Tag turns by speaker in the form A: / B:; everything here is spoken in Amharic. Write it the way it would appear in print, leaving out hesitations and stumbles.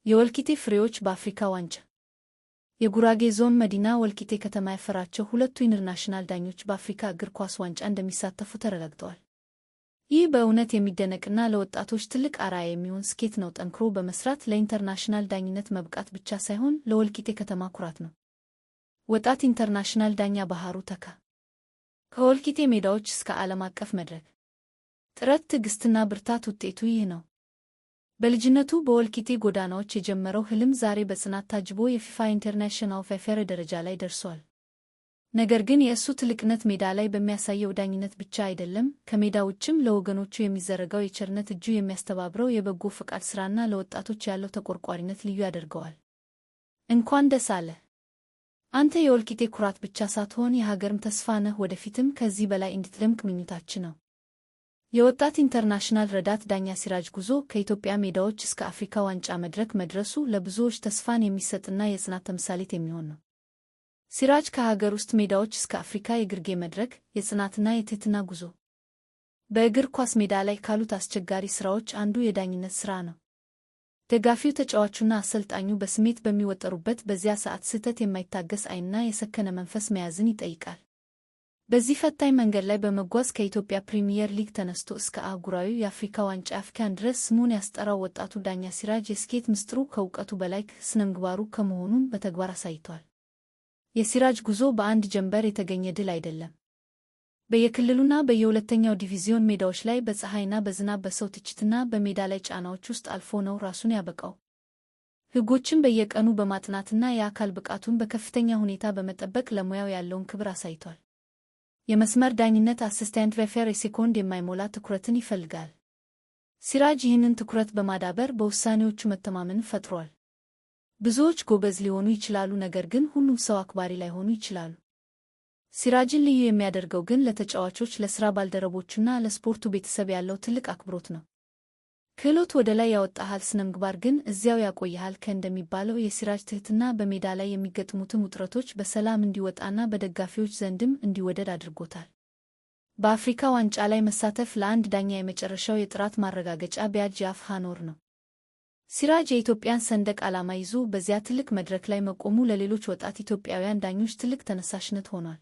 A: የወልቂጤ ፍሬዎች በአፍሪካ ዋንጫ። የጉራጌ ዞን መዲና ወልቂጤ ከተማ ያፈራቸው ሁለቱ ኢንተርናሽናል ዳኞች በአፍሪካ እግር ኳስ ዋንጫ እንደሚሳተፉ ተረጋግጠዋል። ይህ በእውነት የሚደነቅና ለወጣቶች ትልቅ አርአያ የሚሆን ስኬት ነው። ጠንክሮ በመስራት ለኢንተርናሽናል ዳኝነት መብቃት ብቻ ሳይሆን ለወልቂጤ ከተማ ኩራት ነው። ወጣት ኢንተርናሽናል ዳኛ ባህሩ ተካ ከወልቂጤ ሜዳዎች እስከ ዓለም አቀፍ መድረክ። ጥረት፣ ትዕግስትና ብርታት ውጤቱ ይህ ነው። በልጅነቱ በወልቂጤ ጎዳናዎች የጀመረው ህልም ዛሬ በጽናት ታጅቦ የፊፋ ኢንተርናሽናል ፌፌር ደረጃ ላይ ደርሷል። ነገር ግን የእሱ ትልቅነት ሜዳ ላይ በሚያሳየው ዳኝነት ብቻ አይደለም። ከሜዳ ውጭም ለወገኖቹ የሚዘረጋው የቸርነት እጁ፣ የሚያስተባብረው የበጎ ፈቃድ ሥራና ለወጣቶች ያለው ተቆርቋሪነት ልዩ ያደርገዋል። እንኳን ደስ አለህ! አንተ የወልቂጤ ኩራት ብቻ ሳትሆን የሀገርም ተስፋ ነህ። ወደፊትም ከዚህ በላይ እንድትደምቅ ምኞታችን ነው። የወጣት ኢንተርናሽናል ረዳት ዳኛ ሲራጅ ጉዞ ከኢትዮጵያ ሜዳዎች እስከ አፍሪካ ዋንጫ መድረክ መድረሱ ለብዙዎች ተስፋን የሚሰጥና የጽናት ተምሳሌት የሚሆን ነው። ሲራጅ ከሀገር ውስጥ ሜዳዎች እስከ አፍሪካ የግርጌ መድረክ የጽናትና የትህትና ጉዞ። በእግር ኳስ ሜዳ ላይ ካሉት አስቸጋሪ ሥራዎች አንዱ የዳኝነት ሥራ ነው። ደጋፊው፣ ተጫዋቹና አሰልጣኙ በስሜት በሚወጠሩበት በዚያ ሰዓት ስህተት የማይታገስ ዓይንና የሰከነ መንፈስ መያዝን ይጠይቃል። በዚህ ፈታኝ መንገድ ላይ በመጓዝ ከኢትዮጵያ ፕሪሚየር ሊግ ተነስቶ እስከ አህጉራዊው የአፍሪካ ዋንጫ አፍሪካን ድረስ ስሙን ያስጠራው ወጣቱ ዳኛ ሲራጅ የስኬት ምስጢሩ ከእውቀቱ በላይ ስነምግባሩ ከመሆኑም በተግባር አሳይቷል። የሲራጅ ጉዞ በአንድ ጀንበር የተገኘ ድል አይደለም። በየክልሉና በየሁለተኛው ዲቪዚዮን ሜዳዎች ላይ በፀሐይና በዝናብ በሰው ትችትና በሜዳ ላይ ጫናዎች ውስጥ አልፎ ነው ራሱን ያበቃው። ሕጎችን በየቀኑ በማጥናትና የአካል ብቃቱን በከፍተኛ ሁኔታ በመጠበቅ ለሙያው ያለውን ክብር አሳይቷል። የመስመር ዳኝነት አሲስታንት ሬፈሪ የሴኮንድ የማይሞላ ትኩረትን ይፈልጋል። ሲራጅ ይህንን ትኩረት በማዳበር በውሳኔዎቹ መተማመንን ፈጥሯል። ብዙዎች ጎበዝ ሊሆኑ ይችላሉ፣ ነገር ግን ሁሉም ሰው አክባሪ ላይሆኑ ይችላሉ። ሲራጅን ልዩ የሚያደርገው ግን ለተጫዋቾች፣ ለሥራ ባልደረቦቹና ለስፖርቱ ቤተሰብ ያለው ትልቅ አክብሮት ነው። ክህሎት ወደ ላይ ያወጣሃል፣ ስነምግባር ግን እዚያው ያቆይሃል እንደሚባለው የሲራጅ ትህትና በሜዳ ላይ የሚገጥሙትን ውጥረቶች በሰላም እንዲወጣና በደጋፊዎች ዘንድም እንዲወደድ አድርጎታል። በአፍሪካ ዋንጫ ላይ መሳተፍ ለአንድ ዳኛ የመጨረሻው የጥራት ማረጋገጫ ቢያጅ የአፍ ኖር ነው። ሲራጅ የኢትዮጵያን ሰንደቅ ዓላማ ይዞ በዚያ ትልቅ መድረክ ላይ መቆሙ ለሌሎች ወጣት ኢትዮጵያውያን ዳኞች ትልቅ ተነሳሽነት ሆኗል።